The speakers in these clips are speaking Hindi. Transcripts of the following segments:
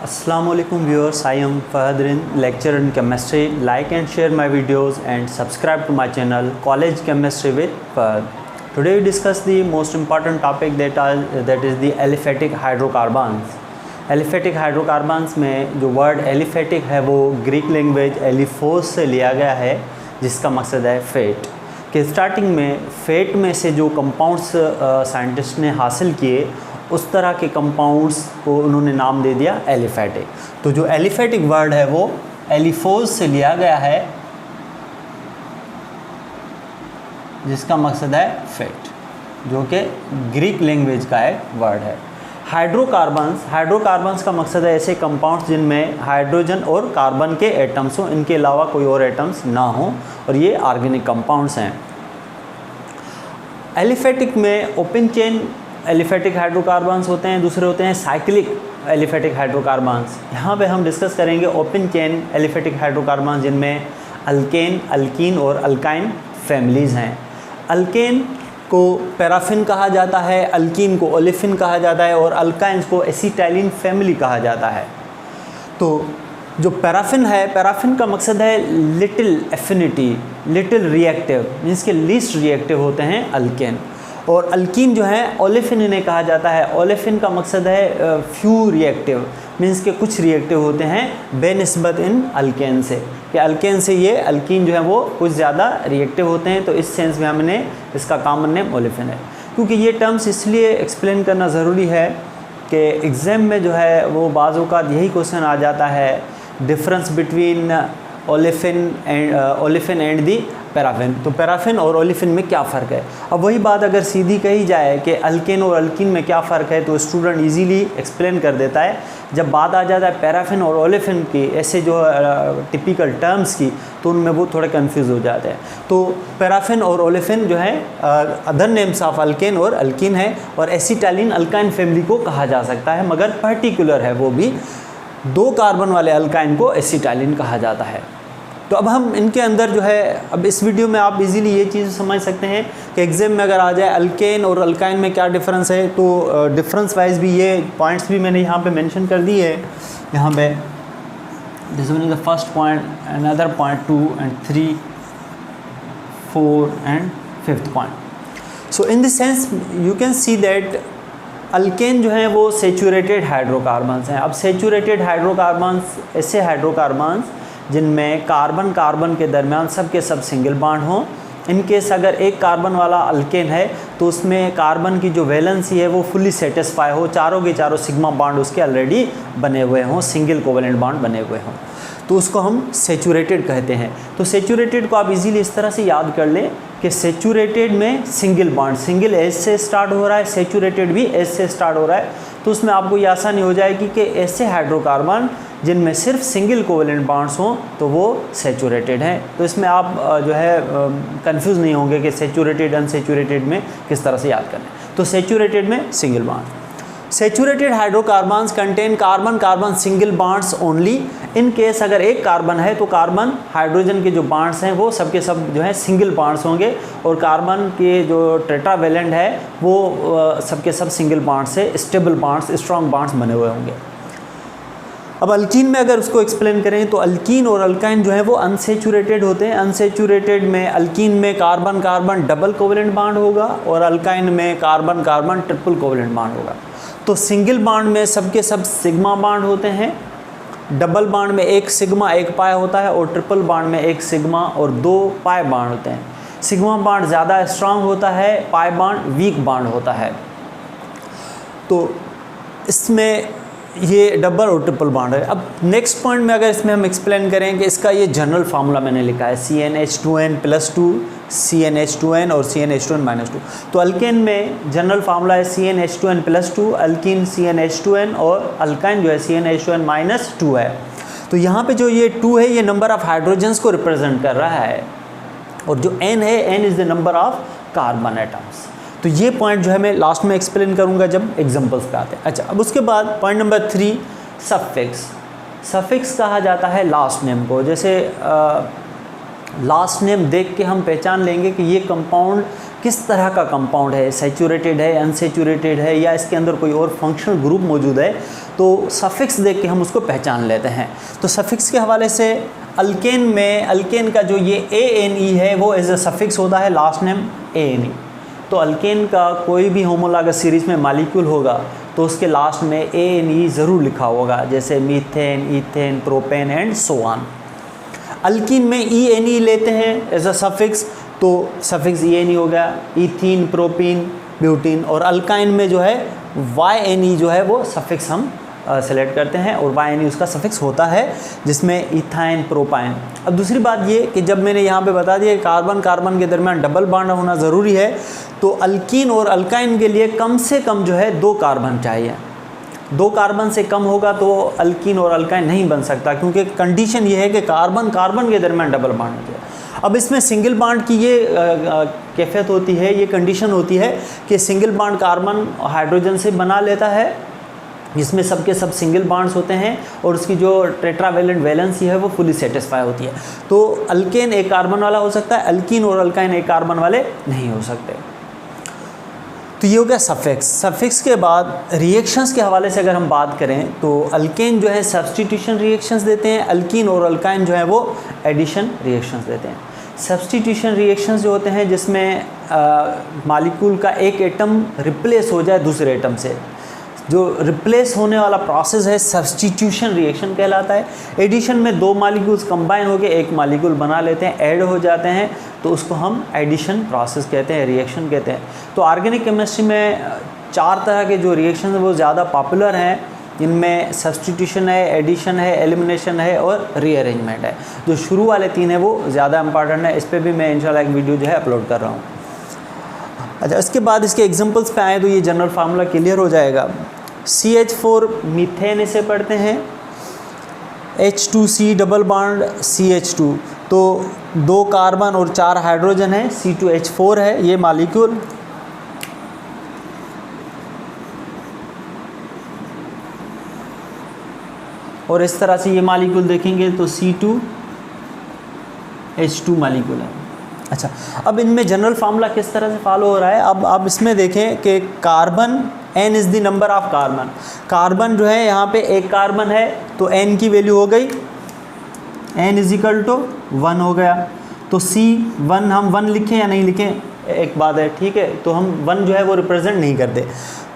Assalamualaikum viewers, I am Fahadrin, lecturer in chemistry. Like and share my videos and subscribe to my channel College Chemistry with Fahad. Today we discuss the most important topic that is the aliphatic hydrocarbons. Aliphatic hydrocarbons में जो वर्ड aliphatic है वो ग्रीक लैंग्वेज एलिफोस से लिया गया है, जिसका मकसद है फेट। कि स्टार्टिंग में फेट में से जो कंपाउंड्स साइंटिस्ट ने हासिल किए, उस तरह के कंपाउंड्स को उन्होंने नाम दे दिया एलिफेटिक। तो जो एलिफेटिक वर्ड है वो एलिफोस से लिया गया है, जिसका मकसद है फेट, जो कि ग्रीक लैंग्वेज का एक वर्ड है। हाइड्रोकार्बन्स का मकसद है ऐसे कंपाउंड्स जिनमें हाइड्रोजन और कार्बन के एटम्स हों, इनके अलावा कोई और एटम्स ना हों, और ये ऑर्गेनिक कंपाउंड्स हैं। एलिफेटिक में ओपन चेन एलिफेटिक हाइड्रोकार्बन्स होते हैं, दूसरे होते हैं साइक्लिक एलिफेटिक हाइड्रोकार्बन्स। यहाँ पे हम डिस्कस करेंगे ओपन चेन एलिफेटिक हाइड्रोकार्बन्स, जिनमें अल्केन, अल्कीन और अल्काइन फैमिलीज़ हैं। अल्केन को पैराफिन कहा जाता है, अल्कीन को ओलेफिन कहा जाता है और अल्काइंस को एसिटाइलिन फैमिली कहा जाता है। तो जो पैराफिन है, पैराफिन का मकसद है little affinity, little reactive, means के लीस्ट रिएक्टिव होते हैं अल्केन। और अल्कीन जो है ओलेफिन इन्हें कहा जाता है। ओलेफिन का मकसद है फ्यू रिएक्टिव, मीन्स के कुछ रिएक्टिव होते हैं बेनिस्बत इन अल्केन से, कि अल्केन से ये अल्कीन जो है वो कुछ ज़्यादा रिएक्टिव होते हैं। तो इस सेंस में हमने इसका कॉमन नेम ओलेफिन है। क्योंकि ये टर्म्स इसलिए एक्सप्लेन करना ज़रूरी है कि एग्ज़ाम में जो है वो बाज़ औक़ात यही क्वेश्चन आ जाता है, difference between olefin and the paraffin. तो पैराफिन और ओलेफिन में क्या फ़र्क है। अब वही बात अगर सीधी कही जाए कि अल्केन और अल्कीन में क्या फ़र्क है, तो स्टूडेंट इजीली एक्सप्लेन कर देता है। जब बात आ जाता है पैराफिन और ओलेफिन की, ऐसे जो टिपिकल टर्म्स की, तो उनमें वो थोड़े कंफ्यूज हो जाते हैं। तो पैराफिन और ओलेफिन जो है अदर नेम्स ऑफ अल्केन और अल्कीन है, और एसिटाइलिन अल्काइन फैमिली को कहा जा सकता है, मगर पर्टिकुलर है वो भी। 2 कार्बन वाले अल्काइन को एसिटाइलिन कहा जाता है। तो अब हम इनके अंदर जो है, अब इस वीडियो में आप इजीली ये चीज़ समझ सकते हैं कि एग्जाम में अगर आ जाए अल्केन और अल्काइन में क्या डिफरेंस है, तो डिफरेंस वाइज भी ये पॉइंट्स भी मैंने यहाँ पे मेंशन कर दिए है। यहाँ पे this one is the first point, another point 2 and 3, 4 and 5th point. So in this sense you can see that alkane जो है वो सेचुरेटेड हाइड्रोकार्बन्स हैं। अब सेचुरेटेड हाइड्रोकार्बन्स ऐसे हाइड्रोकार्बन्स जिनमें कार्बन कार्बन के दरमियान सब के सब सिंगल बॉन्ड हों। इनकेस अगर एक कार्बन वाला अल्केन है तो उसमें कार्बन की जो वैलेंसी है वो फुली सेटिस्फाई हो, चारों के चारों सिग्मा बॉन्ड उसके ऑलरेडी बने हुए हों, सिंगल कोवेलेंट बॉन्ड बने हुए हों, तो उसको हम सेचुरेटेड कहते हैं। तो सेचुरेटेड को आप इजीली इस तरह से याद कर लें कि सेचुरेटेड में सिंगल बॉन्ड, सिंगल एच से स्टार्ट हो रहा है, सेचुरेटेड भी एच से स्टार्ट हो रहा है। तो उसमें आपको ये आसानी हो जाएगी कि ऐसे हाइड्रोकार्बन जिनमें सिर्फ सिंगल कोवेलेंट बॉन्ड्स हों तो वो सेचुरेटेड हैं। तो इसमें आप जो है कंफ्यूज नहीं होंगे कि सेचुरेटेड अनसेचुरेटेड में किस तरह से याद करना है। तो सेचुरेटेड में single bond. Saturated hydrocarbons contain carbon carbon single bonds only. In case अगर एक कार्बन है तो कार्बन हाइड्रोजन के जो बॉन्ड्स हैं वो सबके सब जो है सिंगल बॉन्ड्स होंगे, और कार्बन के जो टेट्रावेलेंट है वो सबके सब सिंगल बॉन्ड से स्टेबल बॉन्ड्स, स्ट्रॉन्ग बॉन्ड्स बने हुए होंगे। अब अल्कीन में अगर उसको एक्सप्लेन करें तो अल्कीन और अल्काइन जो है वो अनसेचुरेटेड होते हैं। अनसेचुरेटेड में अल्कीन में carbon carbon double covalent bond होगा, और अल्काइन में carbon carbon triple covalent bond होगा। तो सिंगल बॉन्ड में सबके सब सिग्मा बॉन्ड होते हैं, डबल बॉन्ड में एक सिग्मा एक पाई होता है, और ट्रिपल बॉन्ड में एक सिग्मा और 2 पाई बॉन्ड होते हैं। सिग्मा बॉन्ड ज़्यादा स्ट्रांग होता है, पाई बॉन्ड वीक बॉन्ड होता है। तो इसमें ये डबल और ट्रिपल बॉन्ड है। अब नेक्स्ट पॉइंट में अगर इसमें हम एक्सप्लेन करें कि इसका ये जनरल फार्मूला मैंने लिखा है CnH2n+2, CnH2n और CnH2n-2। तो अल्केन में जनरल फार्मूला है CnH2n+2, अल्कीन CnH2n, और अल्काइन जो है CnH2n-2 है। तो यहाँ पे जो ये 2 है ये नंबर ऑफ हाइड्रोजन्स को रिप्रेजेंट कर रहा है, और जो n है, n is the number of carbon atoms. तो ये पॉइंट जो है मैं लास्ट में एक्सप्लेन करूंगा जब एग्जांपल्स पे आते हैं। अच्छा, अब उसके बाद पॉइंट नंबर 3, सफिक्स। सफिक्स कहा जाता है लास्ट नेम को। जैसे लास्ट नेम देख के हम पहचान लेंगे कि ये कंपाउंड किस तरह का कंपाउंड है, सैचुरेटेड है, अनसैचुरेटेड है, या इसके अंदर कोई और फंक्शनल ग्रुप मौजूद है। तो सफिक्स देख के हम उसको पहचान लेते हैं। तो सफिक्स के हवाले से अल्केन में, अल्केन का जो ये ANE है वो एज अ सफिक्स होता है, लास्ट नेम ANE। तो अल्केन का कोई भी होमोलॉगस सीरीज़ में मालिक्यूल होगा तो उसके लास्ट में ANE ज़रूर लिखा होगा, जैसे methane, ethane, propane and so on. Alkyne में ENE लेते हैं एज अ सफिक्स, तो सफिक्स ENE हो गया, ईथीन, प्रोपीन, ब्यूटीन। और अल्काइन में जो है YNE जो है वो सफिक्स हम सेलेक्ट करते हैं और YNE उसका सफिक्स होता है, जिसमें इथाइन, प्रोपाइन। अब दूसरी बात ये कि जब मैंने यहाँ पे बता दिया कार्बन कार्बन के दरमियान डबल बॉन्ड होना ज़रूरी है, तो अल्कीन और अल्काइन के लिए कम से कम जो है 2 कार्बन चाहिए। 2 कार्बन से कम होगा तो अल्कीन और अल्काइन नहीं बन सकता, क्योंकि कंडीशन ये है कि कार्बन कार्बन के दरमियान डबल बॉन्ड हो जाए। अब इसमें सिंगल बॉन्ड की ये कैफियत होती है, ये कंडीशन होती है कि सिंगल बॉन्ड कार्बन हाइड्रोजन से बना लेता है, जिसमें सबके सब सिंगल बॉन्ड्स होते हैं और उसकी जो टेट्रावेलेंट वैलेंसी है वो फुली सेटिस्फाई होती है। तो अल्केन 1 कार्बन वाला हो सकता है, अल्कीन और अल्काइन 1 कार्बन वाले नहीं हो सकते। तो ये हो गया सफिक्स। सफिक्स के बाद रिएक्शंस के हवाले से अगर हम बात करें तो अल्केन जो है सब्स्टिट्यूशन रिएक्शंस देते हैं, अल्कीन और अल्काइन जो है वो एडिशन रिएक्शंस देते हैं। सब्स्टिट्यूशन रिएक्शंस जो होते हैं जिसमें मॉलिक्यूल का एक एटम रिप्लेस हो जाए दूसरे एटम से, जो रिप्लेस होने वाला प्रोसेस है सब्स्टिट्यूशन रिएक्शन कहलाता है। एडिशन में 2 मॉलिक्यूल्स कंबाइन होकर एक मॉलिक्यूल बना लेते हैं, ऐड हो जाते हैं, तो उसको हम एडिशन प्रोसेस कहते हैं, रिएक्शन कहते हैं। तो ऑर्गेनिक केमिस्ट्री में 4 तरह के जो रिएक्शन हैं वो ज़्यादा पॉपुलर हैं, इनमें सब्स्टिट्यूशन है, एडिशन है, एलिमिनेशन है और रीअरेंजमेंट है। जो शुरू वाले 3 हैं वो ज़्यादा इंपॉर्टेंट है, इस पर भी मैं इंशाल्लाह एक वीडियो जो है अपलोड कर रहा हूँ। अच्छा, इसके बाद इसके एग्जांपल्स पे आए तो ये जनरल फार्मूला क्लियर हो जाएगा। CH4 मीथेन इसे पढ़ते हैं, H2C डबल बॉन्ड CH2, तो 2 कार्बन और 4 हाइड्रोजन है, C2H4 है ये मॉलिक्यूल। और इस तरह से ये मॉलिक्यूल देखेंगे तो C2H2 मॉलिक्यूल है। अच्छा, अब इनमें जनरल फार्मूला किस तरह से फॉलो हो रहा है, अब इसमें देखें कि carbon N is the number of carbon. Carbon जो है यहाँ पे 1 कार्बन है तो N की वैल्यू हो गई N इज इक्वल टू 1 हो गया। तो C1 हम 1 लिखें या नहीं लिखें एक बात है, ठीक है, तो हम 1 जो है वो रिप्रेजेंट नहीं करते,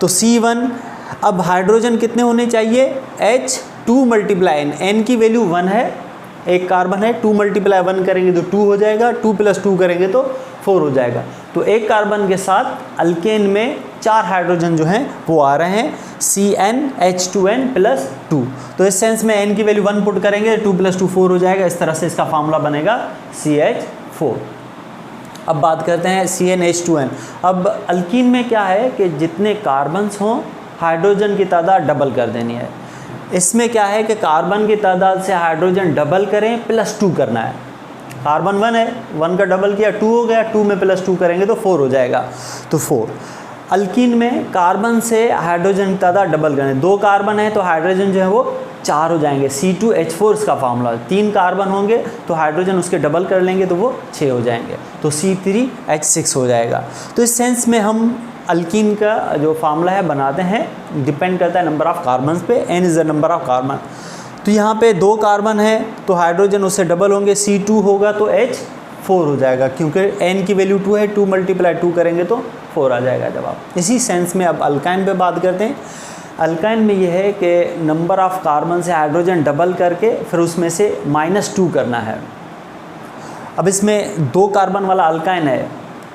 तो C1। अब हाइड्रोजन कितने होने चाहिए, H2 मल्टीप्लाई N की वैल्यू 1 है, 1 कार्बन है, 2 मल्टीप्लाई 1 करेंगे तो 2 हो जाएगा, 2 + 2 करेंगे तो 4 हो जाएगा। तो 1 कार्बन के साथ अल्केन में 4 हाइड्रोजन जो हैं वो आ रहे हैं, CnH2n+2। तो इस सेंस में n की वैल्यू 1 पुट करेंगे, 2 + 2 4 हो जाएगा। इस तरह से इसका फार्मूला बनेगा CH4। अब बात करते हैं CnH2n। अब अल्कीन में क्या है कि जितने कार्बन्स हों हाइड्रोजन की तादाद डबल कर देनी है। इसमें क्या है कि कार्बन की तादाद से हाइड्रोजन डबल करें +2 करना है। कार्बन 1 है, 1 का डबल किया 2 हो गया, 2 में +2 करेंगे तो 4 हो जाएगा, तो 4। अल्कीन में कार्बन से हाइड्रोजन की तादाद डबल करें, 2 कार्बन है तो हाइड्रोजन जो है वो 4 हो जाएंगे, C2H4 इसका फार्मूला। 3 कार्बन होंगे तो हाइड्रोजन उसके डबल कर लेंगे तो वो 6 हो जाएंगे, तो C3H6 हो जाएगा। तो इस सेंस में हम अल्कीन का जो फार्मूला है बनाते हैं, डिपेंड करता है नंबर ऑफ़ कार्बन पे, N is the number of carbon. तो यहाँ पे 2 कार्बन है तो हाइड्रोजन उससे डबल होंगे, C2 होगा तो H4 हो जाएगा, क्योंकि N की वैल्यू 2 है, 2 × 2 करेंगे तो 4 आ जाएगा जवाब। इसी सेंस में अब अल्काइन पे बात करते हैं। अल्काइन में ये है कि नंबर ऑफ़ कार्बन से हाइड्रोजन डबल करके फिर उसमें से -2 करना है। अब इसमें 2 कार्बन वाला अल्काइन है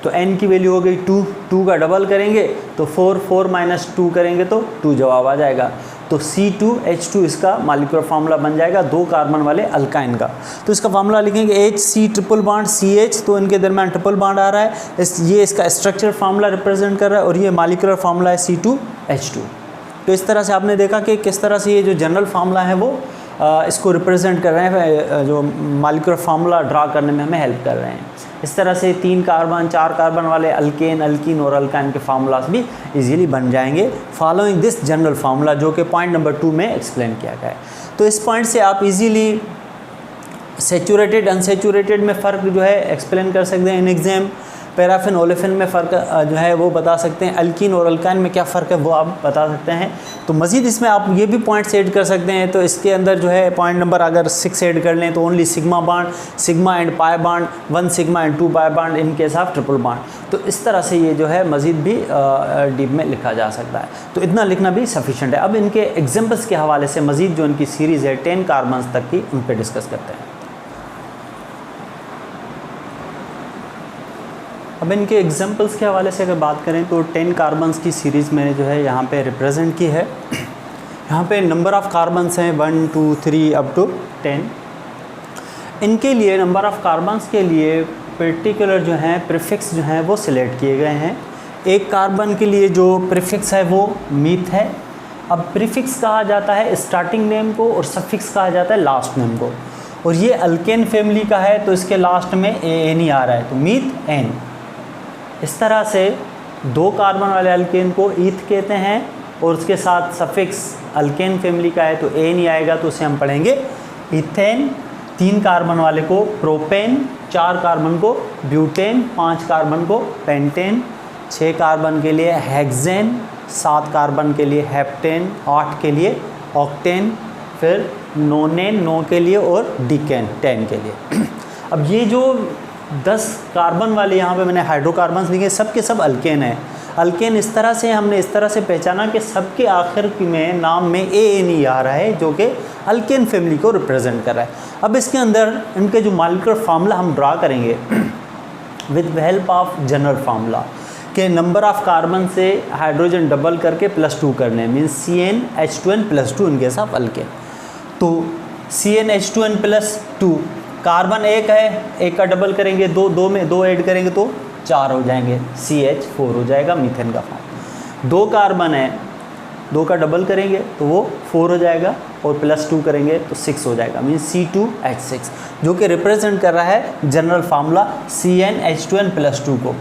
तो N की वैल्यू हो गई 2, 2 का डबल करेंगे तो 4, 4 - 2 करेंगे तो 2 जवाब आ जाएगा। तो C2H2 इसका मॉलिक्यूलर फार्मूला बन जाएगा 2 कार्बन वाले अल्काइन का। तो इसका फार्मूला लिखेंगे HC ट्रिपल बॉन्ड CH, तो इनके दरमियान ट्रिपल बॉन्ड आ रहा है, ये इसका स्ट्रक्चर फार्मूला रिप्रेजेंट कर रहा है और ये मॉलिक्यूलर फार्मूला है C2H2। तो इस तरह से आपने देखा कि किस तरह से ये जो जनरल फार्मूला है वो इसको रिप्रेजेंट कर रहे हैं, जो मॉलिक्यूलर फार्मूला ड्रा करने में हमें हेल्प कर रहे हैं। इस तरह से 3 कार्बन 4 कार्बन वाले अल्केन, अल्कीन और अल्काइन के फार्मूलाज भी इजीली बन जाएंगे फॉलोइंग दिस जनरल फार्मूला, जो कि पॉइंट नंबर 2 में एक्सप्लेन किया गया है। तो इस पॉइंट से आप इजीली सैचुरेटेड अनसैचुरेटेड में फ़र्क जो है एक्सप्लेन कर सकते हैं इन एग्ज़ाम। पैराफिन ओलेफिन में फ़र्क जो है वो बता सकते हैं, अल्कीन और अल्काइन में क्या फ़र्क है वो आप बता सकते हैं। तो मज़ीद इसमें आप ये भी पॉइंट्स ऐड कर सकते हैं। तो इसके अंदर जो है पॉइंट नंबर अगर 6 ऐड कर लें तो ओनली सिग्मा बाड, सिग्मा एंड पाई बाड, 1 सिग्मा एंड 2 पाई बाड इन केस ऑफ ट्रिपल बाड। तो इस तरह से ये जो है मज़ीद भी डीप में लिखा जा सकता है। तो इतना लिखना भी सफिशेंट है। अब इनके एग्जाम्पल्स के हवाले से मज़ीद जो इनकी सीरीज़ है 10 कार्बन्स तक की, उन पर डिस्कस करते हैं। अब इनके एग्जाम्पल्स के हवाले से अगर बात करें तो 10 कार्बन्स की सीरीज़ मैंने जो है यहाँ पे रिप्रेजेंट की है। यहाँ पे नंबर ऑफ़ कार्बन्स हैं 1 2 3 अप टू 10। इनके लिए नंबर ऑफ़ कार्बन्स के लिए पर्टिकुलर जो हैं प्रीफिक्स जो हैं वो सिलेक्ट किए गए हैं। एक कार्बन के लिए जो प्रीफिक्स है वो मीथ है। अब प्रीफिक्स कहा जाता है स्टार्टिंग नेम को और सफिक्स कहा जाता है लास्ट नेम को। और ये अल्केन फैमिली का है तो इसके लास्ट में एन ही आ रहा है, तो मीथ एन। इस तरह से 2 कार्बन वाले अल्केन को ईथ कहते हैं और उसके साथ सफिक्स अल्केन फैमिली का है तो एन ही आएगा, तो उसे हम पढ़ेंगे इथेन। 3 कार्बन वाले को प्रोपेन, 4 कार्बन को ब्यूटेन, 5 कार्बन को पेंटेन, 6 कार्बन के लिए हेक्सेन, 7 कार्बन के लिए हेप्टेन, 8 के लिए ऑक्टेन, फिर नोनेन 9 के लिए और डिकेन 10 के लिए। अब ये जो 10 कार्बन वाले यहाँ पे मैंने हाइड्रोकार्बन्स लिखे, सब के सब अल्केन है। अल्केन इस तरह से हमने इस तरह से पहचाना कि सबके आखिर में नाम में एन ही आ रहा है जो कि अल्केन फैमिली को रिप्रेजेंट कर रहा है। अब इसके अंदर इनके जो मॉलिक्यूलर फार्मूला हम ड्रा करेंगे with help of general formula के नंबर ऑफ़ कार्बन से हाइड्रोजन डबल करके +2 करने, मीन्स CnH2n+2 इनके साथ अल्केन। तो CnH2n+2 कार्बन 1 है, 1 का डबल करेंगे 2 में 2 ऐड करेंगे तो 4 हो जाएंगे, CH4 हो जाएगा मीथेन का फॉर्म। 2 कार्बन है, 2 का डबल करेंगे तो वो 4 हो जाएगा और +2 करेंगे तो 6 हो जाएगा, मीन्स C2H6 जो कि रिप्रेजेंट कर रहा है जनरल फार्मूला CnH2n+2 को।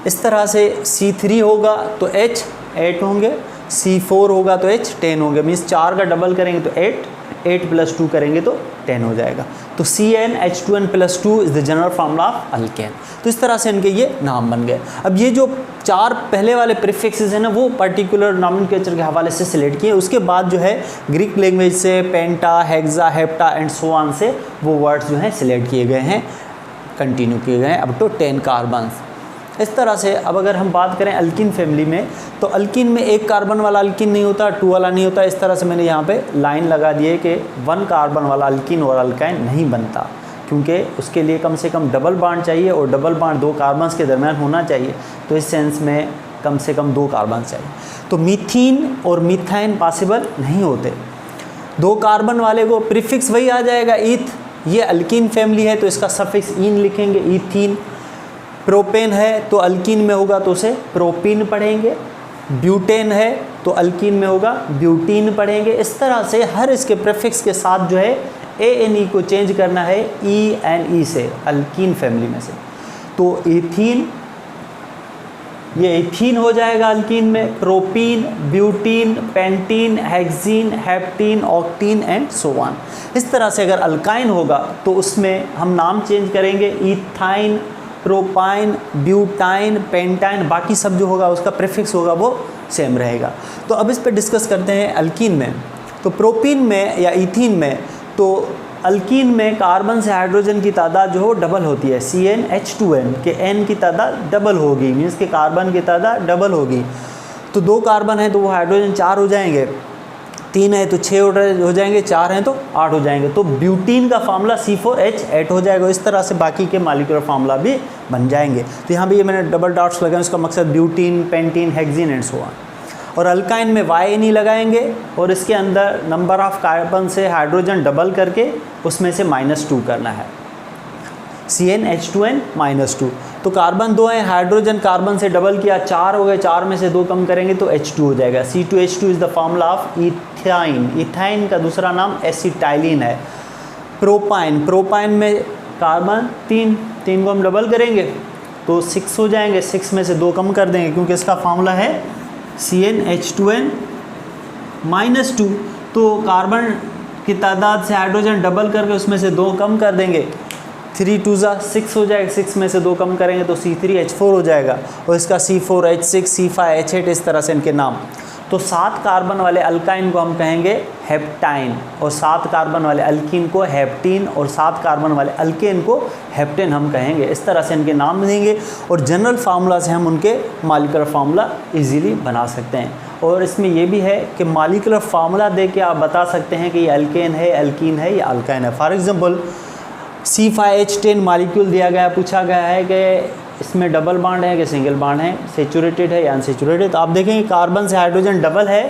इस तरह से C3 होगा तो H 8 होंगे, C4 होगा तो H 10 होंगे, मीन्स 4 का डबल करेंगे तो 8 +2 करेंगे तो 10 हो जाएगा। तो CnH2n+2 is the general formula of alkane. तो इस तरह से इनके ये नाम बन गए। अब ये जो 4 पहले वाले प्रीफिक्सेस हैं ना वो पर्टिकुलर नॉमेनक्लेचर के हवाले से सिलेक्ट किए। उसके बाद जो है ग्रीक लैंग्वेज से penta, hexa, hepta and so on से वो वर्ड्स जो हैं सिलेक्ट किए गए हैं, कंटिन्यू किए गए हैं अप टू 10 कार्बन्स। इस तरह से अब अगर हम बात करें अल्किन फैमिली में, तो अल्किन में 1 कार्बन वाला अल्किन नहीं होता, 2 वाला नहीं होता। इस तरह से मैंने यहाँ पे लाइन लगा दी है कि 1 कार्बन वाला अल्किन और अल्काइन नहीं बनता, क्योंकि उसके लिए कम से कम डबल बॉन्ड चाहिए और डबल बॉन्ड 2 कार्बन्स के दरमियान होना चाहिए। तो इस सेंस में कम से कम 2 कार्बन चाहिए। तो मीथीन और मीथाइन पॉसिबल नहीं होते। 2 कार्बन वाले को प्रीफिक्स वही आ जाएगा ईथ। ये अल्किन फैमिली है तो इसका सफिक्स ईन लिखेंगे, ईथीन। प्रोपेन है तो अल्कीन में होगा तो उसे प्रोपीन पढ़ेंगे। ब्यूटेन है तो अल्कीन में होगा ब्यूटीन पढ़ेंगे। इस तरह से हर इसके प्रीफिक्स के साथ जो है ANE को चेंज करना है ENE से, अल्कीन फैमिली में से। तो एथीन, ये एथीन हो जाएगा अल्कीन में, propene, butene, pentene, hexene, heptene, octene and so on. इस तरह से अगर अल्काइन होगा तो उसमें हम नाम चेंज करेंगे, इथाइन, प्रोपाइन, ब्यूटाइन, पेंटाइन, बाकी सब जो होगा उसका प्रीफिक्स होगा वो सेम रहेगा। तो अब इस पर डिस्कस करते हैं अल्कीन में। तो प्रोपीन में या इथीन में, तो अल्कीन में कार्बन से हाइड्रोजन की तादाद जो हो डबल होती है, CnH2n के n की तादाद डबल होगी, मीन्स के कार्बन की तादाद डबल होगी। तो 2 कार्बन है तो वो हाइड्रोजन 4 हो जाएंगे, 3 है तो 6 हो जाएंगे, 4 हैं तो 8 हो जाएंगे। तो ब्यूटीन का फार्मूला C4H8 हो जाएगा। इस तरह से बाकी के मॉलिक्यूलर फार्मूला भी बन जाएंगे। तो यहाँ भी ये मैंने डबल डॉट्स लगाए, उसका मकसद butene, pentene, hexene and so on. और अल्काइन में YNE लगाएंगे और इसके अंदर नंबर ऑफ़ कार्बन से हाइड्रोजन डबल करके उसमें से -2 करना है, CnH2n -2। तो कार्बन 2 हैं, हाइड्रोजन कार्बन से डबल किया, 4 हो गए, 4 में से 2 कम करेंगे तो H2 हो जाएगा। C2H2 is the formula of ethyne. Ethyne का दूसरा नाम एसिटाइलिन है। प्रोपाइन, प्रोपाइन में कार्बन 3 को हम डबल करेंगे तो 6 हो जाएंगे, 6 में से 2 कम कर देंगे क्योंकि इसका फार्मूला है CnH2n -2। तो कार्बन की तादाद से हाइड्रोजन डबल करके उसमें से 2 कम कर देंगे 3 2 6 हो जाएगा, 6 में से 2 कम करेंगे तो C3H4 हो जाएगा और इसका C4H6 C5H8 इस तरह से इनके नाम। तो 7 कार्बन वाले अल्काइन को हम कहेंगे हेप्टाइन और 7 कार्बन वाले अल्कीन को हेप्टीन और 7 कार्बन वाले अल्केन को हेप्टेन हम कहेंगे। इस तरह से इनके नाम देंगे और जनरल फार्मूला से हम उनके मॉलिक्यूलर फार्मूला इजीली बना सकते हैं। और इसमें यह भी है कि मॉलिक्यूलर फार्मूला दे के आप बता सकते हैं कि ये अल्केन है, अल्कीन है या अल्काइन है। फॉर एग्जांपल C5H10 मॉलिक्यूल दिया गया, पूछा गया है कि इसमें डबल बॉन्ड है कि सिंगल बॉन्ड है, सेचुरेटेड है या अनसेचुरेटेड। तो आप देखेंगे कार्बन से हाइड्रोजन डबल है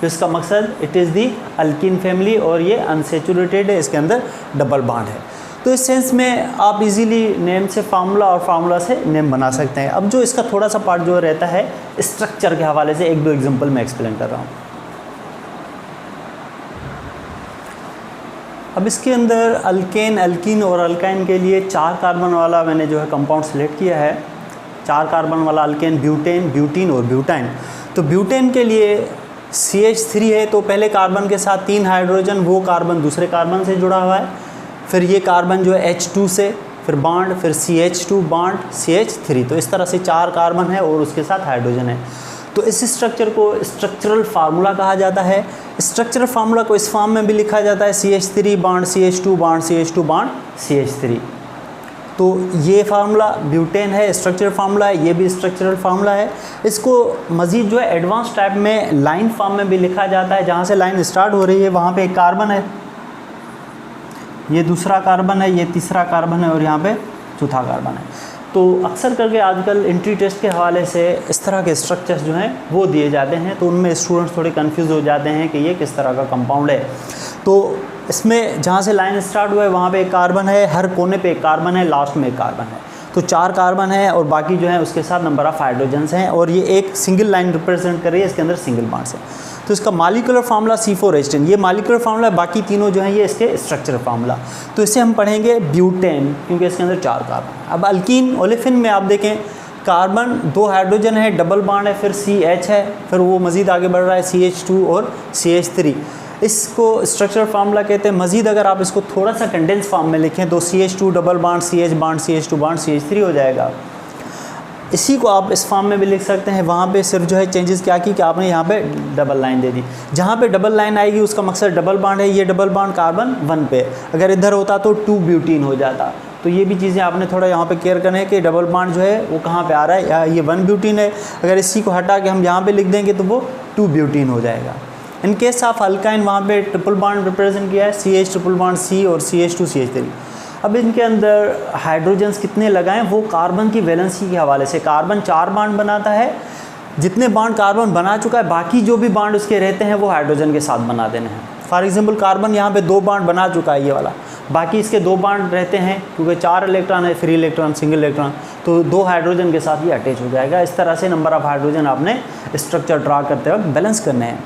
तो इसका मकसद it is the alkyne family और ये अनसेचुरेटेड है, इसके अंदर डबल बॉन्ड है। तो इस सेंस में आप इजीली नेम से फार्मूला और फार्मूला से नेम बना सकते हैं। अब जो इसका थोड़ा सा पार्ट जो रहता है स्ट्रक्चर के हवाले से 1-2 एग्जाम्पल मैं एक्सप्लेन कर रहा हूँ। अब इसके अंदर अल्केन, अल्कीन और अल्काइन के लिए 4 कार्बन वाला मैंने जो है कंपाउंड सेलेक्ट किया है। 4 कार्बन वाला अल्केन ब्यूटेन, ब्यूटीन और ब्यूटाइन। तो ब्यूटेन के लिए CH3 है तो पहले कार्बन के साथ 3 हाइड्रोजन, वो कार्बन दूसरे कार्बन से जुड़ा हुआ है। फिर ये कार्बन जो है H2 से, फिर बॉन्ड, फिर CH2 बॉन्ड CH3। तो इस तरह से 4 कार्बन है और उसके साथ हाइड्रोजन है। तो इस स्ट्रक्चर को स्ट्रक्चरल फार्मूला कहा जाता है। स्ट्रक्चरल फार्मूला को इस फॉर्म में भी लिखा जाता है CH3 bond CH2 bond CH2 bond CH3। तो ये फार्मूला ब्यूटेन है, स्ट्रक्चरल फार्मूला है, ये भी स्ट्रक्चरल फार्मूला है। इसको मज़ीद जो है एडवांस टाइप में लाइन फॉर्म में भी लिखा जाता है। जहाँ से लाइन स्टार्ट हो रही है वहाँ पे एक कार्बन है, ये दूसरा कार्बन है, ये तीसरा कार्बन है और यहाँ पे चौथा कार्बन है। तो अक्सर करके आजकल एंट्री टेस्ट के हवाले से इस तरह के स्ट्रक्चर्स जो हैं वो दिए जाते हैं, तो उनमें स्टूडेंट्स थोड़े कंफ्यूज हो जाते हैं कि ये किस तरह का कंपाउंड है। तो इसमें जहाँ से लाइन स्टार्ट हुआ है वहाँ पे एक कार्बन है, हर कोने पे एक कार्बन है, लास्ट में एक कार्बन है। तो 4 कार्बन है और बाकी जो है उसके साथ नंबर ऑफ़ हाइड्रोजन्स हैं और ये एक सिंगल लाइन रिप्रेजेंट कर रही है, इसके अंदर सिंगल बॉन्ड्स है। तो इसका मॉलिक्यूलर फार्मूला C4H10, ये मॉलिक्यूलर फार्मूला है, बाकी तीनों जो हैं ये इसके स्ट्रक्चरल फार्मूला। तो इसे हम पढ़ेंगे ब्यूटेन क्योंकि इसके अंदर 4 कार्बन। अब अल्कीन, ओलेफिन में आप देखें कार्बन 2 हाइड्रोजन है, डबल बॉन्ड है, फिर CH है, फिर वो मज़ीद आगे बढ़ रहा है CH2 और CH3। इसको स्ट्रक्चरल फार्मूला कहते हैं। मज़ीद अगर आप इसको थोड़ा सा कंडेंस फॉर्म में लिखें तो CH2 double bond CH bond CH2 bond CH3 हो जाएगा। इसी को आप इस फॉर्म में भी लिख सकते हैं। वहाँ पे सिर्फ जो है चेंजेस क्या की कि आपने यहाँ पे डबल लाइन दे दी। जहाँ पे डबल लाइन आएगी उसका मकसद डबल बॉन्ड है, ये डबल बॉन्ड कार्बन 1 पे, अगर इधर होता तो 2 ब्यूटीन हो जाता। तो ये भी चीज़ें आपने थोड़ा यहाँ पे केयर करना है कि डबल बॉन्ड जो है वो कहाँ पे आ रहा है, या ये 1 ब्यूटीन है, अगर इसी को हटा के हम यहाँ पे लिख देंगे तो वो 2 ब्यूटीन हो जाएगा। इन केस ऑफ अल्काइन वहाँ पे ट्रिपल बॉन्ड रिप्रेजेंट किया है, CH ट्रिपल बॉन्ड C और CH2 CH3। अब इनके अंदर हाइड्रोजन्स कितने लगाएं वो कार्बन की वैलेंसी के हवाले से। कार्बन 4 बॉन्ड बनाता है, जितने बॉन्ड कार्बन बना चुका है बाकी जो भी बॉन्ड उसके रहते हैं वो हाइड्रोजन के साथ बना देने हैं। फॉर एग्जांपल कार्बन यहाँ पे 2 बॉन्ड बना चुका है ये वाला, बाकी इसके 2 बॉन्ड रहते हैं क्योंकि 4 इलेक्ट्रॉन है, फ्री इलेक्ट्रॉन, सिंगल इलेक्ट्रॉन, तो 2 हाइड्रोजन के साथ ये अटैच हो जाएगा। इस तरह से नंबर ऑफ़ हाइड्रोजन आपने स्ट्रक्चर ड्रा करते वक्त बैलेंस करने हैं।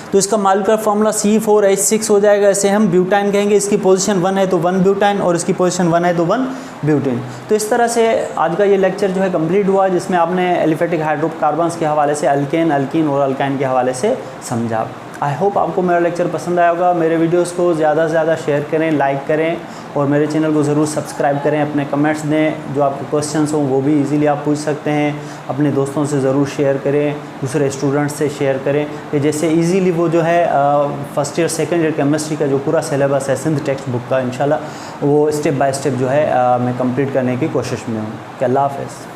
तो इसका मॉलिक्यूलर फार्मूला C4H6 हो जाएगा। इसे हम ब्यूटाइन कहेंगे। इसकी पोजीशन 1 है तो 1 ब्यूटाइन और इसकी पोजीशन 1 है तो 1 ब्यूटीन। तो इस तरह से आज का ये लेक्चर जो है कंप्लीट हुआ, जिसमें आपने एलिफेटिक हाइड्रोकार्बन्स के हवाले से अल्केन, अल्कीन और अल्काइन के हवाले से समझा। आई होप आपको मेरा लेक्चर पसंद आया होगा। मेरे वीडियोस को ज़्यादा से ज़्यादा शेयर करें, लाइक करें और मेरे चैनल को ज़रूर सब्सक्राइब करें। अपने कमेंट्स दें, जो आपके क्वेश्चंस हों वो भी इजीली आप पूछ सकते हैं। अपने दोस्तों से ज़रूर शेयर करें, दूसरे स्टूडेंट्स से शेयर करें कि जैसे इजीली वो जो है first year second year chemistry का जो पूरा सिलेबस है सिंध टेक्स्ट बुक का, इंशाल्लाह वो स्टेप बाय स्टेप जो है मैं कंप्लीट करने की कोशिश में हूँ। अल्लाह हाफ़िज़।